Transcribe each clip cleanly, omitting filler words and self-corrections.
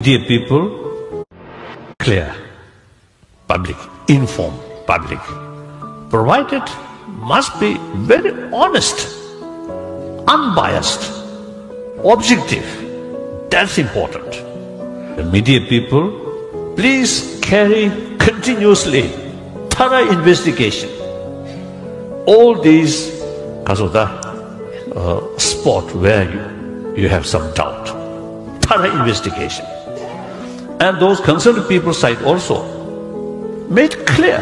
Dear people, clear, public, informed, public, provided must be very honest, unbiased, objective. That's important. The media people, please carry continuously thorough investigation. All these, because of the spot where you have some doubt, thorough investigation. And those concerned people side also made clear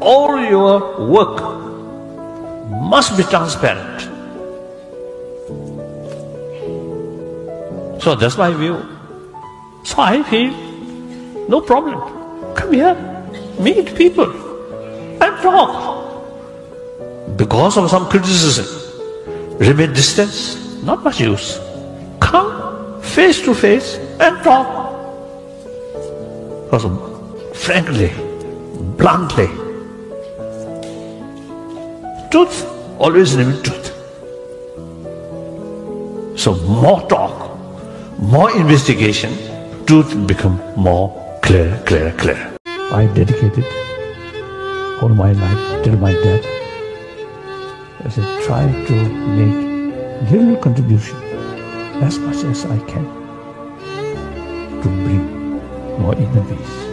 all your work must be transparent. So that's my view. So I feel no problem. Come here, meet people and talk. Because of some criticism, remain distance, not much use. Come face to face and talk. Because frankly, bluntly, truth always remains truth. So more talk, more investigation, truth become more clearer. I dedicated all my life till my death as I try to make little contribution as much as I can to bring more inner peace.